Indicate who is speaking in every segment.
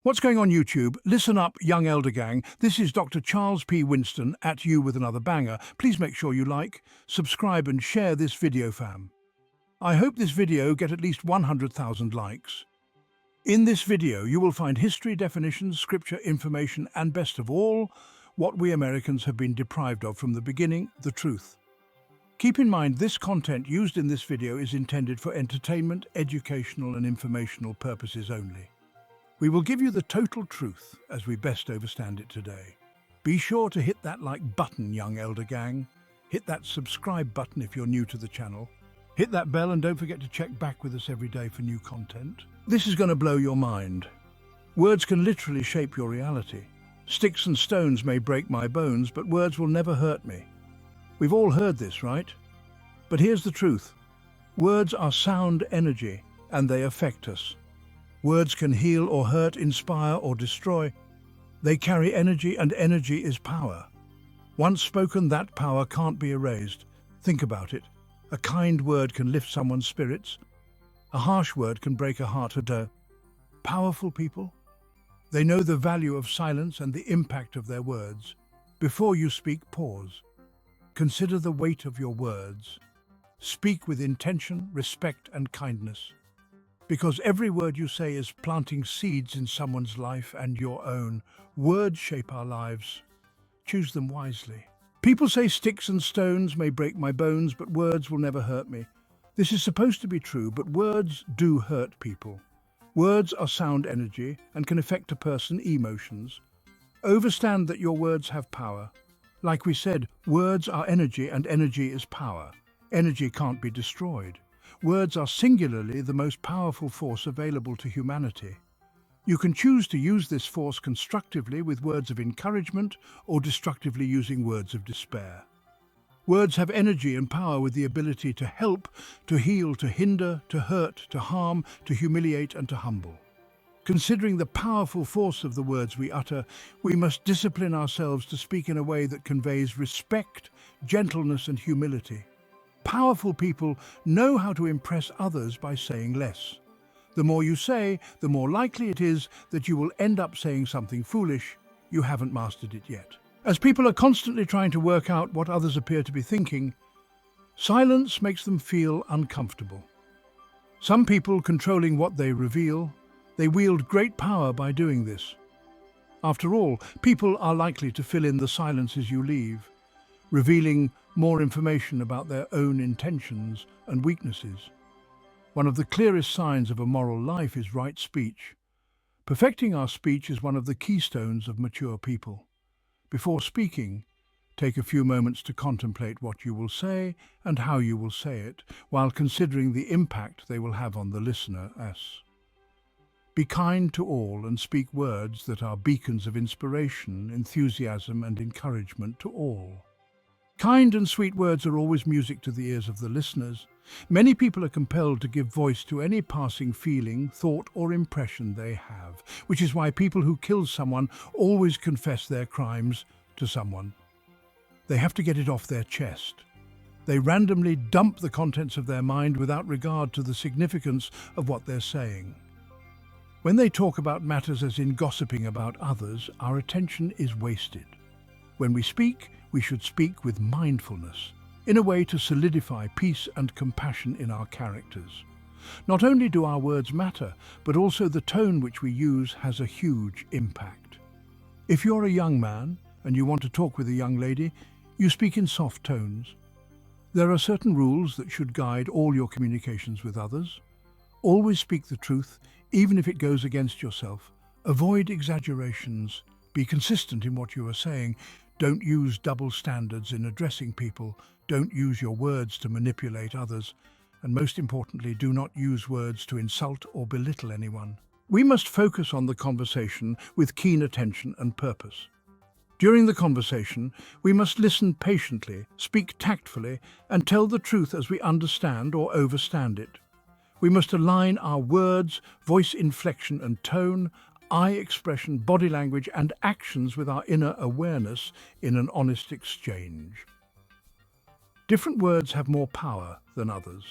Speaker 1: What's going on YouTube? Listen up, young elder gang. This is Dr. Charles P. Winston at you with another banger. Please make sure you like, subscribe and share this video, fam. I hope this video get at least 100,000 likes. In this video, you will find history, definitions, scripture, information, and best of all, what we Americans have been deprived of from the beginning, the truth. Keep in mind this content used in this video is intended for entertainment, educational and informational purposes only. We will give you the total truth as we best overstand it today. Be sure to hit that like button, young elder gang. Hit that subscribe button if you're new to the channel. Hit that bell and don't forget to check back with us every day for new content. This is going to blow your mind. Words can literally shape your reality. Sticks and stones may break my bones, but words will never hurt me. We've all heard this, right? But here's the truth. Words are sound energy, and they affect us. Words can heal or hurt, inspire or destroy. They carry energy, and energy is power. Once spoken, that power can't be erased. Think about it. A kind word can lift someone's spirits. A harsh word can break a heart or door. Powerful people, they know the value of silence and the impact of their words. Before you speak, pause. Consider the weight of your words. Speak with intention, respect, and kindness. Because every word you say is planting seeds in someone's life and your own. Words shape our lives. Choose them wisely. People say sticks and stones may break my bones, but words will never hurt me. This is supposed to be true, but words do hurt people. Words are sound energy and can affect a person's emotions. Understand that your words have power. Like we said, words are energy and energy is power. Energy can't be destroyed. Words are singularly the most powerful force available to humanity. You can choose to use this force constructively with words of encouragement or destructively using words of despair. Words have energy and power with the ability to help, to heal, to hinder, to hurt, to harm, to humiliate and to humble. Considering the powerful force of the words we utter, we must discipline ourselves to speak in a way that conveys respect, gentleness and humility. Powerful people know how to impress others by saying less. The more you say, the more likely it is that you will end up saying something foolish. You haven't mastered it yet. As people are constantly trying to work out what others appear to be thinking, silence makes them feel uncomfortable. Some people controlling what they reveal, they wield great power by doing this. After all, people are likely to fill in the silences you leave, revealing more information about their own intentions and weaknesses. One of the clearest signs of a moral life is right speech. Perfecting our speech is one of the keystones of mature people. Before speaking, take a few moments to contemplate what you will say and how you will say it, while considering the impact they will have on the listener. Be kind to all and speak words that are beacons of inspiration, enthusiasm and encouragement to all. Kind and sweet words are always music to the ears of the listeners. Many people are compelled to give voice to any passing feeling, thought or impression they have, which is why people who kill someone always confess their crimes to someone. They have to get it off their chest. They randomly dump the contents of their mind without regard to the significance of what they're saying. When they talk about matters as in gossiping about others, our attention is wasted. When we speak, we should speak with mindfulness, in a way to solidify peace and compassion in our characters. Not only do our words matter, but also the tone which we use has a huge impact. If you're a young man and you want to talk with a young lady, you speak in soft tones. There are certain rules that should guide all your communications with others. Always speak the truth, even if it goes against yourself. Avoid exaggerations. Be consistent in what you are saying. Don't use double standards in addressing people. Don't use your words to manipulate others. And most importantly, do not use words to insult or belittle anyone. We must focus on the conversation with keen attention and purpose. During the conversation, we must listen patiently, speak tactfully, and tell the truth as we understand or overstand it. We must align our words, voice inflection and tone, eye expression, body language and actions with our inner awareness in an honest exchange. Different words have more power than others.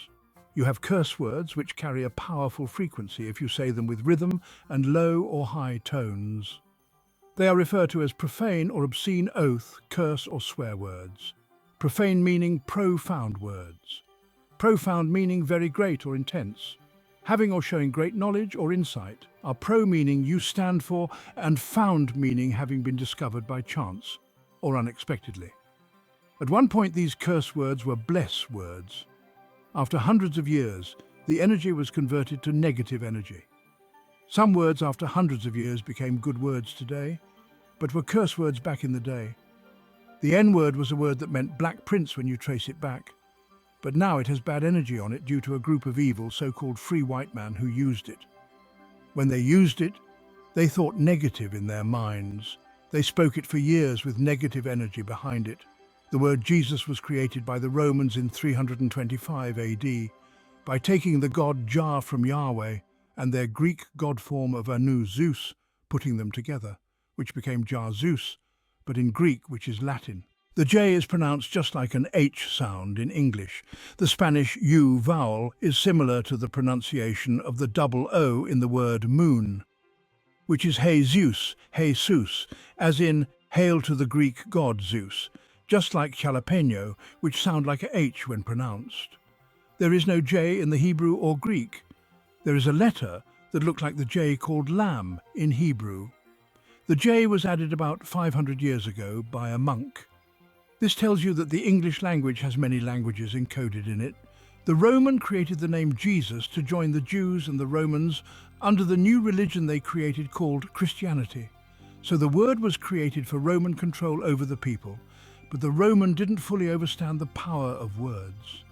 Speaker 1: You have curse words which carry a powerful frequency if you say them with rhythm and low or high tones. They are referred to as profane or obscene oath, curse or swear words. Profane meaning profound words. Profound meaning very great or intense. Having or showing great knowledge or insight are pro meaning you stand for and found meaning having been discovered by chance or unexpectedly. At one point these curse words were bless words. After hundreds of years, the energy was converted to negative energy. Some words after hundreds of years became good words today, but were curse words back in the day. The N-word was a word that meant black prince when you trace it back, but now it has bad energy on it due to a group of evil so-called free white man who used it. When they used it, they thought negative in their minds. They spoke it for years with negative energy behind it. The word Jesus was created by the Romans in 325 AD by taking the god Jah from Yahweh and their Greek god form of Anu Zeus, putting them together, which became Jah Zeus, but in Greek, which is Latin. The J is pronounced just like an H sound in English. The Spanish U vowel is similar to the pronunciation of the double O in the word moon, which is Jesus, as in hail to the Greek god Zeus, just like jalapeno, which sound like a H when pronounced. There is no J in the Hebrew or Greek. There is a letter that looked like the J called lamb in Hebrew. The J was added about 500 years ago by a monk. This tells you that the English language has many languages encoded in it. The Roman created the name Jesus to join the Jews and the Romans under the new religion they created called Christianity. So the word was created for Roman control over the people, but the Roman didn't fully understand the power of words.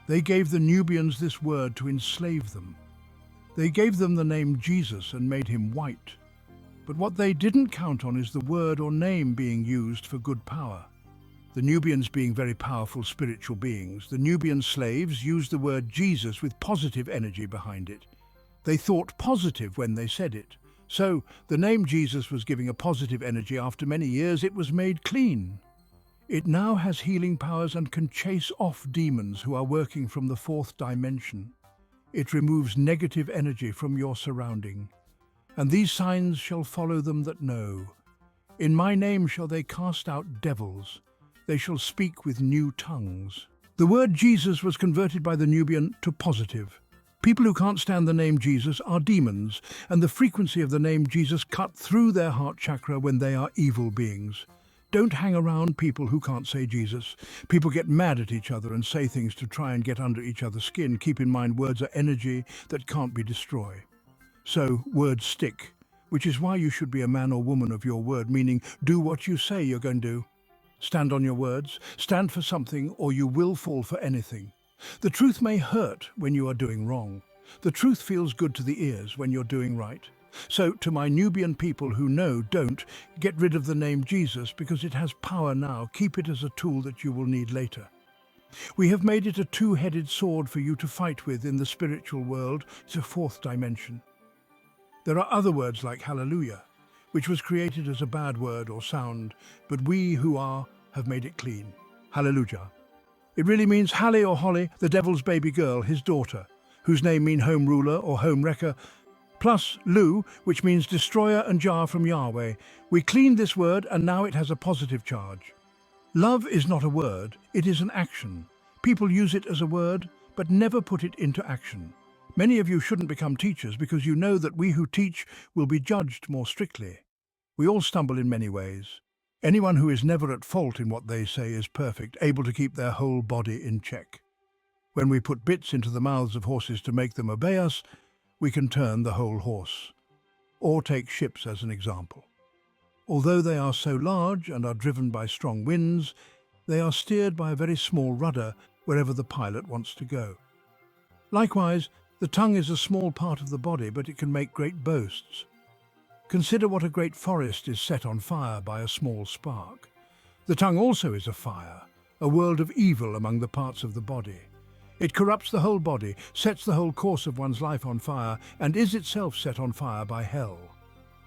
Speaker 1: They gave the Nubians this word to enslave them. They gave them the name Jesus and made him white. But what they didn't count on is the word or name being used for good power. The Nubians being very powerful spiritual beings, the Nubian slaves used the word Jesus with positive energy behind it. They thought positive when they said it. So the name Jesus was giving a positive energy. After many years it was made clean. It now has healing powers and can chase off demons who are working from the fourth dimension. It removes negative energy from your surrounding. And these signs shall follow them that know. In my name shall they cast out devils. They shall speak with new tongues. The word Jesus was converted by the Nubian to positive. People who can't stand the name Jesus are demons, and the frequency of the name Jesus cut through their heart chakra when they are evil beings. Don't hang around people who can't say Jesus. People get mad at each other and say things to try and get under each other's skin. Keep in mind, words are energy that can't be destroyed. So, words stick, which is why you should be a man or woman of your word, meaning do what you say you're going to do. Stand on your words, stand for something, or you will fall for anything. The truth may hurt when you are doing wrong. The truth feels good to the ears when you're doing right. So, to my Nubian people who know, don't get rid of the name Jesus because it has power now. Keep it as a tool that you will need later. We have made it a two-headed sword for you to fight with in the spiritual world. It's a fourth dimension. There are other words like hallelujah, which was created as a bad word or sound, but we who are have made it clean. Hallelujah. It really means Halle or Holly, the devil's baby girl, his daughter, whose name means home ruler or home wrecker, plus Lu, which means destroyer, and Jah from Yahweh. We cleaned this word and now it has a positive charge. Love is not a word, it is an action. People use it as a word, but never put it into action. Many of you shouldn't become teachers because you know that we who teach will be judged more strictly. We all stumble in many ways. Anyone who is never at fault in what they say is perfect, able to keep their whole body in check. When we put bits into the mouths of horses to make them obey us, we can turn the whole horse. Or take ships as an example. Although they are so large and are driven by strong winds, they are steered by a very small rudder wherever the pilot wants to go. Likewise, the tongue is a small part of the body, but it can make great boasts. Consider what a great forest is set on fire by a small spark. The tongue also is a fire, a world of evil among the parts of the body. It corrupts the whole body, sets the whole course of one's life on fire, and is itself set on fire by hell.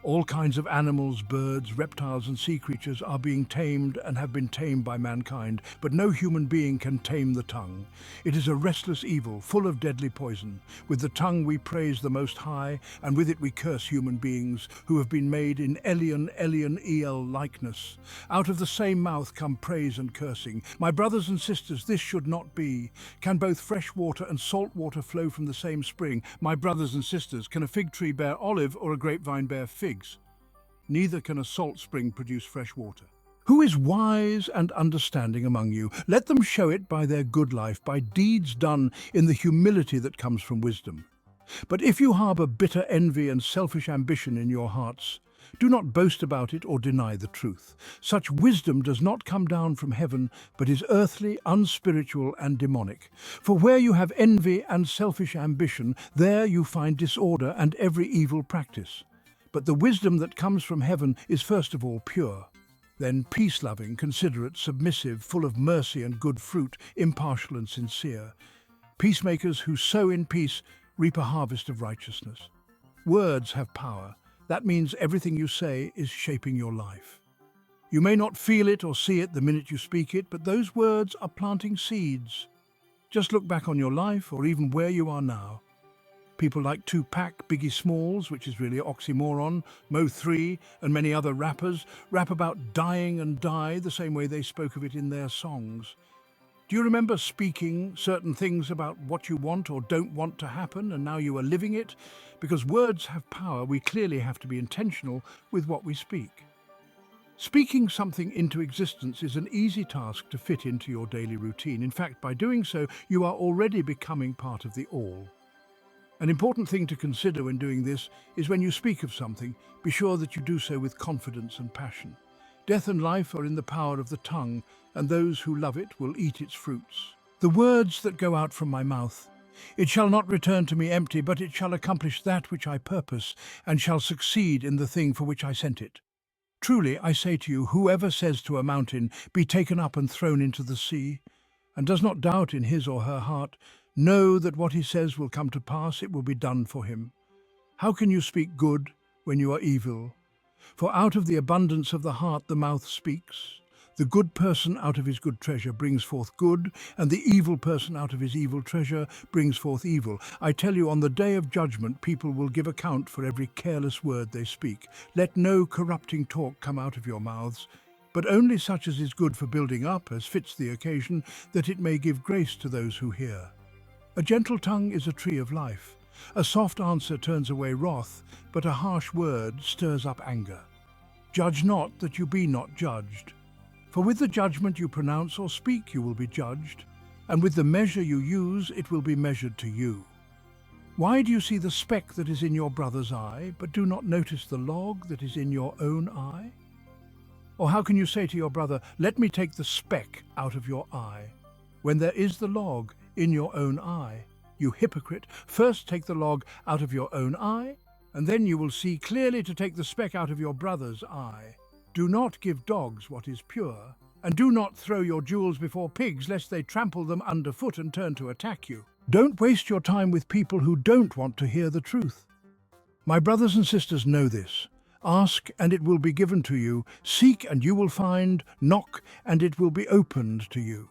Speaker 1: All kinds of animals, birds, reptiles and sea creatures are being tamed and have been tamed by mankind, but no human being can tame the tongue. It is a restless evil, full of deadly poison. With the tongue we praise the Most High, and with it we curse human beings who have been made in El likeness. Out of the same mouth come praise and cursing. My brothers and sisters, this should not be. Can both fresh water and salt water flow from the same spring? My brothers and sisters, can a fig tree bear olive or a grapevine bear figs? Neither can a salt spring produce fresh water. Who is wise and understanding among you? Let them show it by their good life, by deeds done in the humility that comes from wisdom. But if you harbour bitter envy and selfish ambition in your hearts, do not boast about it or deny the truth. Such wisdom does not come down from heaven, but is earthly, unspiritual, and demonic. For where you have envy and selfish ambition, there you find disorder and every evil practice. But the wisdom that comes from heaven is first of all pure, then peace-loving, considerate, submissive, full of mercy and good fruit, impartial and sincere. Peacemakers who sow in peace reap a harvest of righteousness. Words have power. That means everything you say is shaping your life. You may not feel it or see it the minute you speak it, but those words are planting seeds. Just look back on your life or even where you are now. People like Tupac, Biggie Smalls, which is really Oxymoron, Mo3, and many other rappers rap about dying and die the same way they spoke of it in their songs. Do you remember speaking certain things about what you want or don't want to happen, and now you are living it? Because words have power, we clearly have to be intentional with what we speak. Speaking something into existence is an easy task to fit into your daily routine. In fact, by doing so, you are already becoming part of the all. An important thing to consider when doing this is when you speak of something, be sure that you do so with confidence and passion. Death and life are in the power of the tongue, and those who love it will eat its fruits. The words that go out from my mouth, it shall not return to me empty, but it shall accomplish that which I purpose, and shall succeed in the thing for which I sent it. Truly, I say to you, whoever says to a mountain, be taken up and thrown into the sea, and does not doubt in his or her heart, know that what he says will come to pass, it will be done for him. How can you speak good when you are evil? For out of the abundance of the heart the mouth speaks. The good person out of his good treasure brings forth good, and the evil person out of his evil treasure brings forth evil. I tell you, on the day of judgment, people will give account for every careless word they speak. Let no corrupting talk come out of your mouths, but only such as is good for building up, as fits the occasion, that it may give grace to those who hear. A gentle tongue is a tree of life. A soft answer turns away wrath, but a harsh word stirs up anger. Judge not that you be not judged. For with the judgment you pronounce or speak you will be judged, and with the measure you use it will be measured to you. Why do you see the speck that is in your brother's eye, but do not notice the log that is in your own eye? Or how can you say to your brother, let me take the speck out of your eye, when there is the log in your own eye? You hypocrite, first take the log out of your own eye, and then you will see clearly to take the speck out of your brother's eye. Do not give dogs what is pure, and do not throw your jewels before pigs, lest they trample them underfoot and turn to attack you. Don't waste your time with people who don't want to hear the truth. My brothers and sisters know this. Ask, and it will be given to you. Seek, and you will find. Knock, and it will be opened to you.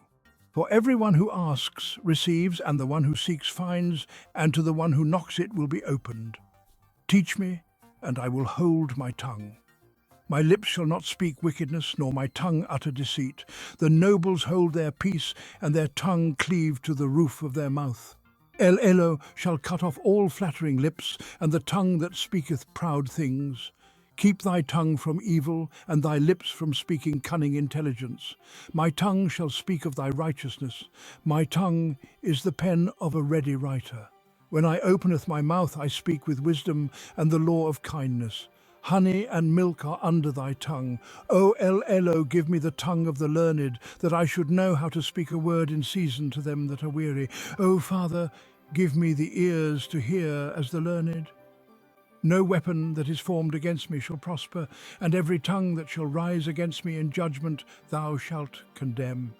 Speaker 1: For everyone who asks receives, and the one who seeks finds, and to the one who knocks it will be opened. Teach me, and I will hold my tongue. My lips shall not speak wickedness, nor my tongue utter deceit. The nobles hold their peace, and their tongue cleave to the roof of their mouth. El shall cut off all flattering lips, and the tongue that speaketh proud things. Keep thy tongue from evil, and thy lips from speaking cunning intelligence. My tongue shall speak of thy righteousness. My tongue is the pen of a ready writer. When I openeth my mouth, I speak with wisdom and the law of kindness. Honey and milk are under thy tongue. O El, give me the tongue of the learned, that I should know how to speak a word in season to them that are weary. O Father, give me the ears to hear as the learned. No weapon that is formed against me shall prosper, and every tongue that shall rise against me in judgment thou shalt condemn.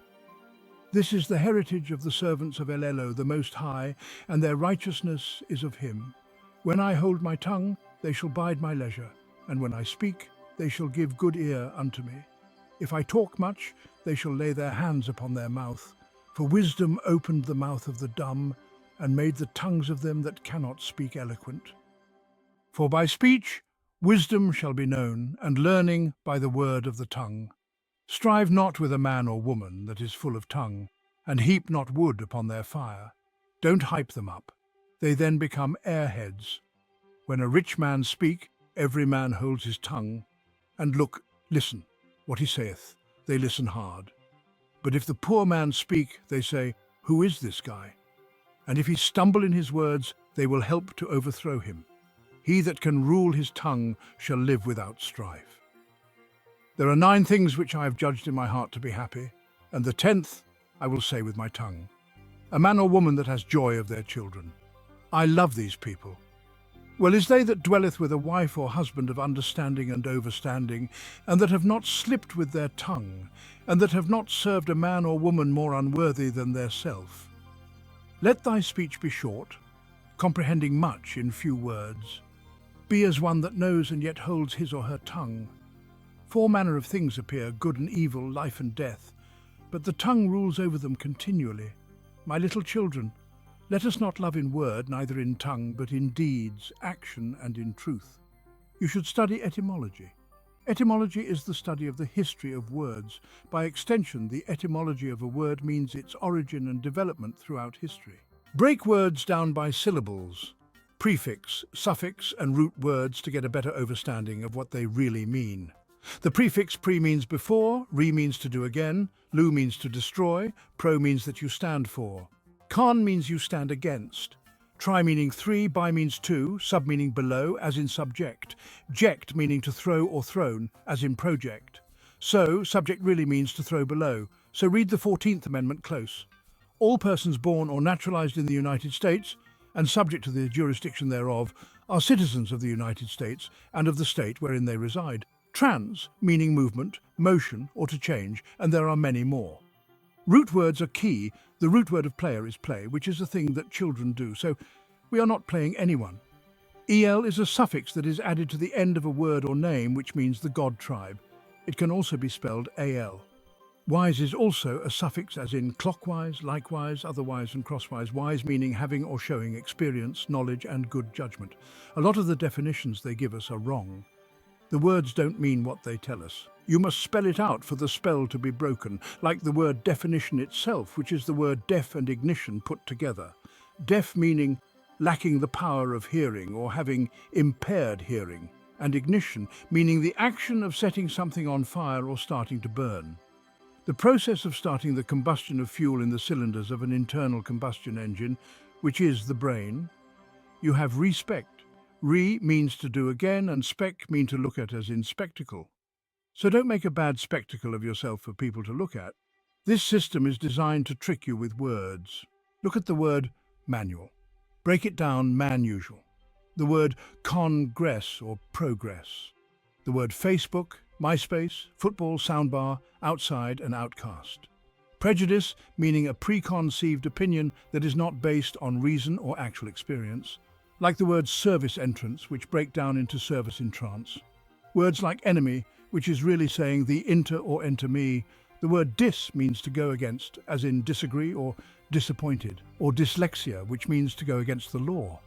Speaker 1: This is the heritage of the servants of El, the Most High, and their righteousness is of him. When I hold my tongue, they shall bide my leisure, and when I speak, they shall give good ear unto me. If I talk much, they shall lay their hands upon their mouth. For wisdom opened the mouth of the dumb, and made the tongues of them that cannot speak eloquent. For by speech wisdom shall be known, and learning by the word of the tongue. Strive not with a man or woman that is full of tongue, and heap not wood upon their fire. Don't hype them up. They then become airheads. When a rich man speak, every man holds his tongue. And look, listen, what he saith, they listen hard. But if the poor man speak, they say, who is this guy? And if he stumble in his words, they will help to overthrow him. He that can rule his tongue shall live without strife. There are 9 things which I have judged in my heart to be happy, and the 10th I will say with my tongue. A man or woman that has joy of their children. I love these people. Well is they that dwelleth with a wife or husband of understanding and overstanding, and that have not slipped with their tongue, and that have not served a man or woman more unworthy than their self. Let thy speech be short, comprehending much in few words. Be as one that knows and yet holds his or her tongue. 4 manner of things appear, good and evil, life and death, but the tongue rules over them continually. My little children, let us not love in word, neither in tongue, but in deeds, action, and in truth. You should study etymology. Etymology is the study of the history of words. By extension, the etymology of a word means its origin and development throughout history. Break words down by syllables, prefix, suffix, and root words to get a better understanding of what they really mean. The prefix pre means before, re means to do again, lu means to destroy, pro means that you stand for. Con means you stand against. Tri meaning 3, bi means 2, sub meaning below, as in subject. Ject meaning to throw or thrown, as in project. So, subject really means to throw below. So read the 14th Amendment close. All persons born or naturalized in the United States, and subject to the jurisdiction thereof, are citizens of the United States and of the state wherein they reside. Trans, meaning movement, motion, or to change, and there are many more. Root words are key. The root word of player is play, which is a thing that children do, so we are not playing anyone. El is a suffix that is added to the end of a word or name, which means the god tribe. It can also be spelled al. Wise is also a suffix, as in clockwise, likewise, otherwise, and crosswise. Wise meaning having or showing experience, knowledge, and good judgment. A lot of the definitions they give us are wrong. The words don't mean what they tell us. You must spell it out for the spell to be broken, like the word definition itself, which is the word deaf and ignition put together. Deaf meaning lacking the power of hearing or having impaired hearing, and ignition meaning the action of setting something on fire or starting to burn. The process of starting the combustion of fuel in the cylinders of an internal combustion engine, which is the brain. You have respect. Re means to do again, and spec mean to look at, as in spectacle. So don't make a bad spectacle of yourself for people to look at. This system is designed to trick you with words. Look at the word manual. Break it down, manual. The word congress or progress. The word Facebook, MySpace, football, soundbar, outside, and outcast. Prejudice, meaning a preconceived opinion that is not based on reason or actual experience. Like the word service entrance, which break down into service in trance. Words like enemy, which is really saying the inter or enter me. The word dis means to go against, as in disagree or disappointed. Or dyslexia, which means to go against the law.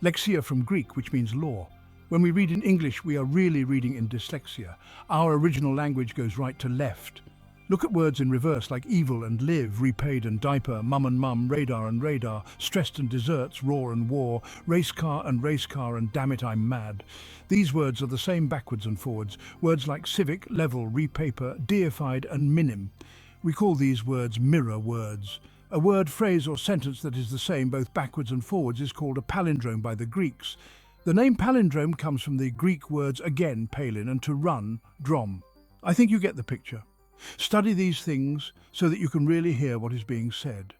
Speaker 1: Lexia from Greek, which means law. When we read in English, we are really reading in dyslexia. Our original language goes right to left. Look at words in reverse like evil and live, repaid and diaper, mum and mum, radar and radar, stressed and desserts, roar and war, race car and damn it I'm mad. These words are the same backwards and forwards. Words like civic, level, repaper, deified and minim. We call these words mirror words. A word, phrase or sentence that is the same both backwards and forwards is called a palindrome by the Greeks. The name palindrome comes from the Greek words again, palin, and to run, drom. I think you get the picture. Study these things so that you can really hear what is being said.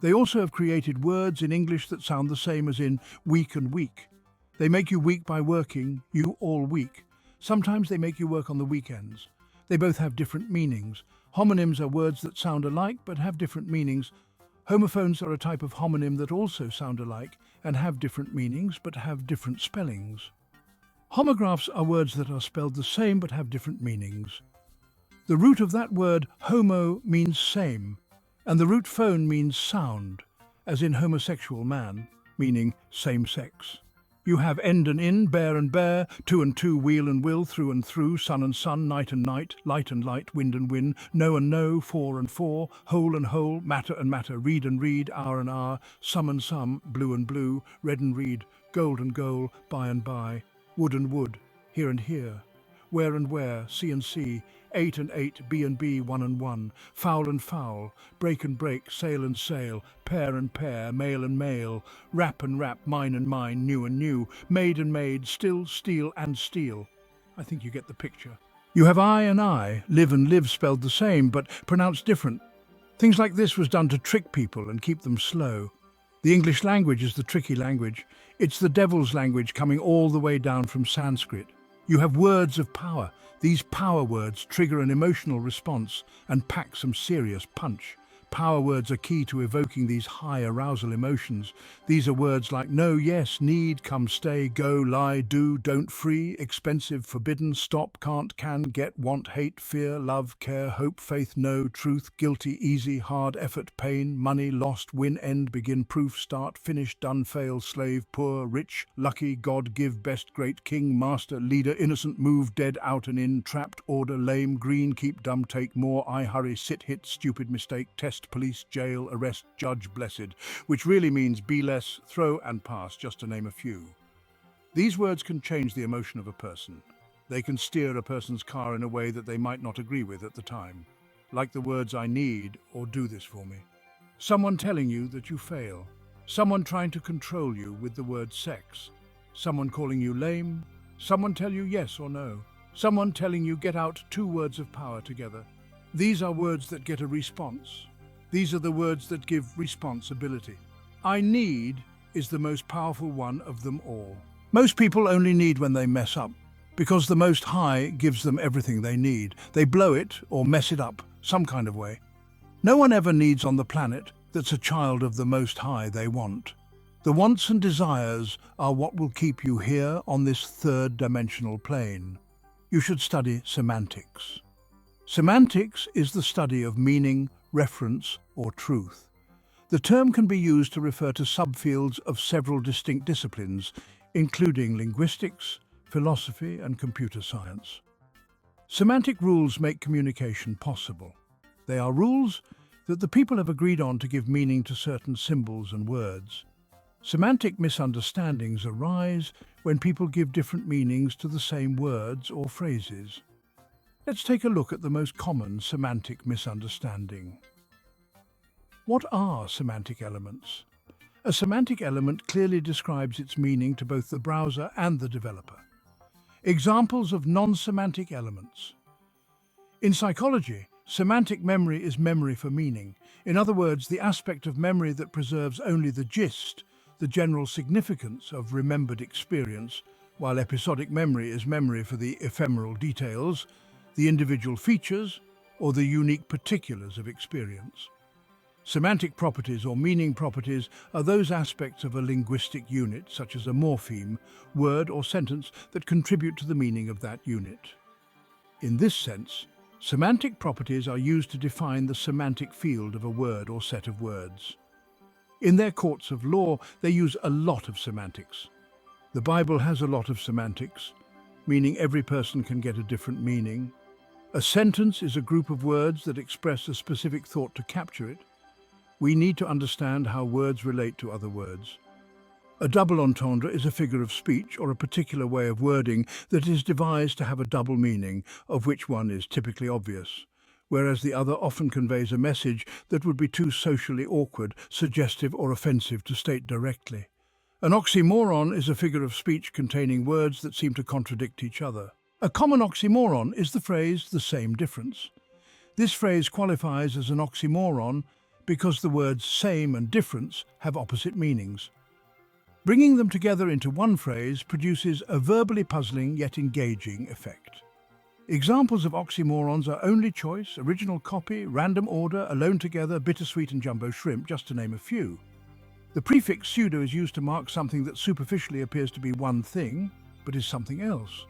Speaker 1: They also have created words in English that sound the same as in week and week. They make you weak by working, you all week. Sometimes they make you work on the weekends. They both have different meanings. Homonyms are words that sound alike but have different meanings. Homophones are a type of homonym that also sound alike and have different meanings but have different spellings. Homographs are words that are spelled the same but have different meanings. The root of that word, homo, means same, and the root phone means sound, as in homosexual man, meaning same sex. You have end and in, bear and bear, two and two, wheel and will, through and through, sun and sun, night and night, light and light, wind and win, know and know, four and four, whole and whole, matter and matter, read and read, hour and hour, some and some, blue and blue, red and reed, gold and goal, by and by, wood and wood, here and here, where and where, see and see, eight and eight, B and B, one and one, foul and foul, break and break, sail and sail, pair and pair, male and male, rap and rap, mine and mine, new and new, maid and maid, still, steel and steel. I think you get the picture. You have I and I, live and live spelled the same, but pronounced different. Things like this was done to trick people and keep them slow. The English language is the tricky language. It's the devil's language coming all the way down from Sanskrit. You have words of power. These power words trigger an emotional response and pack some serious punch. Power words are key to evoking these high arousal emotions. These are words like no, yes, need, come, stay, go, lie, do, don't, free, expensive, forbidden, stop, can't, can, get, want, hate, fear, love, care, hope, faith, no, truth, guilty, easy, hard, effort, pain, money, lost, win, end, begin, proof, start, finish, done, fail, slave, poor, rich, lucky, God, give, best, great, king, master, leader, innocent, move, dead, out and in, trapped, order, lame, green, keep, dumb, take, more, I, hurry, sit, hit, stupid, mistake, test, police, jail, arrest, judge, blessed, which really means be less, throw and pass, just to name a few. These words can change the emotion of a person. They can steer a person's car in a way that they might not agree with at the time, like the words I need or do this for me. Someone telling you that you fail. Someone trying to control you with the word sex. Someone calling you lame. Someone tell you yes or no. Someone telling you get out, two words of power together. These are words that get a response. These are the words that give responsibility. I need is the most powerful one of them all. Most people only need when they mess up, because the Most High gives them everything they need. They blow it or mess it up some kind of way. No one ever needs on the planet that's a child of the Most High they want. The wants and desires are what will keep you here on this third-dimensional plane. You should study semantics. Semantics is the study of meaning, reference, or truth. The term can be used to refer to subfields of several distinct disciplines, including linguistics, philosophy, and computer science. Semantic rules make communication possible. They are rules that the people have agreed on to give meaning to certain symbols and words. Semantic misunderstandings arise when people give different meanings to the same words or phrases. Let's take a look at the most common semantic misunderstanding. What are semantic elements? A semantic element clearly describes its meaning to both the browser and the developer. Examples of non-semantic elements. In psychology, semantic memory is memory for meaning. In other words, the aspect of memory that preserves only the gist, the general significance of remembered experience, while episodic memory is memory for the ephemeral details, the individual features, or the unique particulars of experience. Semantic properties or meaning properties are those aspects of a linguistic unit, such as a morpheme, word or sentence, that contribute to the meaning of that unit. In this sense, semantic properties are used to define the semantic field of a word or set of words. In their courts of law, they use a lot of semantics. The Bible has a lot of semantics, meaning every person can get a different meaning. A sentence is a group of words that express a specific thought to capture it. We need to understand how words relate to other words. A double entendre is a figure of speech or a particular way of wording that is devised to have a double meaning, of which one is typically obvious, whereas the other often conveys a message that would be too socially awkward, suggestive, or offensive to state directly. An oxymoron is a figure of speech containing words that seem to contradict each other. A common oxymoron is the phrase "the same difference." This phrase qualifies as an oxymoron because the words same and difference have opposite meanings. Bringing them together into one phrase produces a verbally puzzling yet engaging effect. Examples of oxymorons are only choice, original copy, random order, alone together, bittersweet and jumbo shrimp, just to name a few. The prefix pseudo is used to mark something that superficially appears to be one thing. but is something else.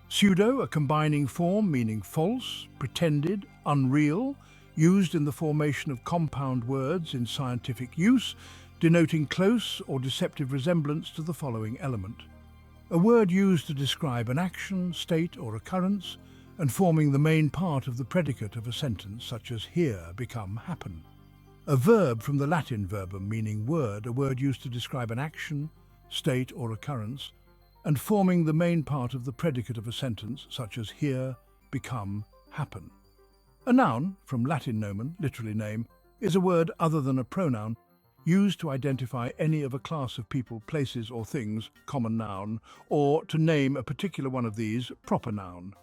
Speaker 1: Pseudo, a combining form meaning false, pretended, unreal, used in the formation of compound words in scientific use, denoting close or deceptive resemblance to the following element. A word used to describe an action, state or occurrence, and forming the main part of the predicate of a sentence, such as here, become, happen. A verb from the Latin verbum meaning word, a word used to describe an action, state or occurrence, and forming the main part of the predicate of a sentence, such as hear, become, happen. A noun, from Latin nomen, literally name, is a word other than a pronoun, used to identify any of a class of people, places or things, common noun, or to name a particular one of these, proper noun.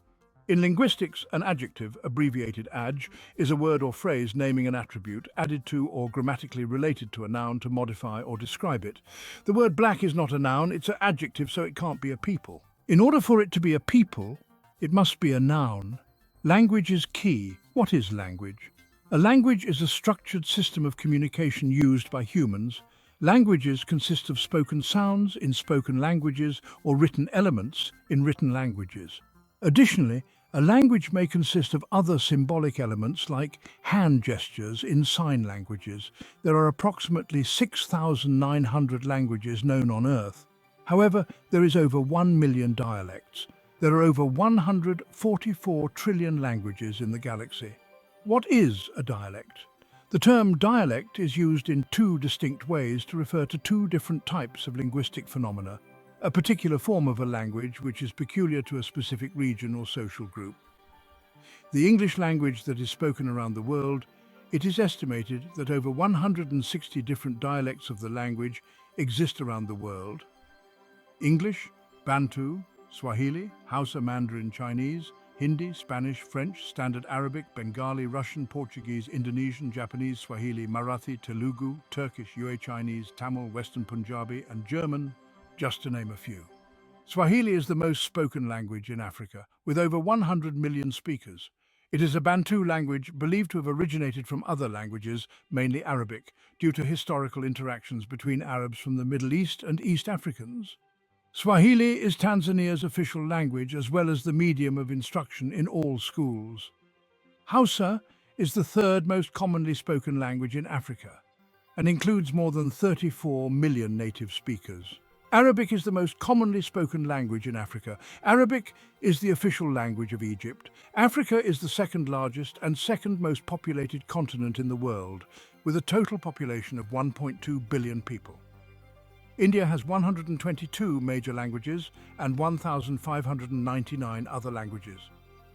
Speaker 1: In linguistics, an adjective, abbreviated adj, is a word or phrase naming an attribute added to or grammatically related to a noun to modify or describe it. The word black is not a noun, it's an adjective, so it can't be a people. In order for it to be a people, it must be a noun. Language is key. What is language? A language is a structured system of communication used by humans. Languages consist of spoken sounds in spoken languages or written elements in written languages. Additionally, a language may consist of other symbolic elements like hand gestures in sign languages. There are approximately 6,900 languages known on Earth. However, there is over 1 million dialects. There are over 144 trillion languages in the galaxy. What is a dialect? The term dialect is used in two distinct ways to refer to two different types of linguistic phenomena. A particular form of a language which is peculiar to a specific region or social group. The English language that is spoken around the world, it is estimated that over 160 different dialects of the language exist around the world. English, Bantu, Swahili, Hausa, Mandarin, Chinese, Hindi, Spanish, French, Standard Arabic, Bengali, Russian, Portuguese, Indonesian, Japanese, Swahili, Marathi, Telugu, Turkish, Yue Chinese, Tamil, Western Punjabi, and German, just to name a few. Swahili is the most spoken language in Africa, with over 100 million speakers. It is a Bantu language believed to have originated from other languages, mainly Arabic, due to historical interactions between Arabs from the Middle East and East Africans. Swahili is Tanzania's official language as well as the medium of instruction in all schools. Hausa is the third most commonly spoken language in Africa and includes more than 34 million native speakers. Arabic is the most commonly spoken language in Africa. Arabic is the official language of Egypt. Africa is the second largest and second most populated continent in the world, with a total population of 1.2 billion people. India has 122 major languages and 1,599 other languages.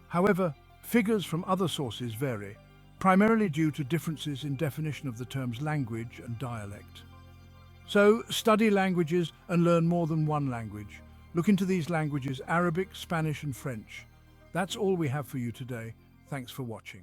Speaker 1: However, figures from other sources vary, primarily due to differences in definition of the terms language and dialect. So, study languages and learn more than one language. Look into these languages: Arabic, Spanish and French. That's all we have for you today. Thanks for watching.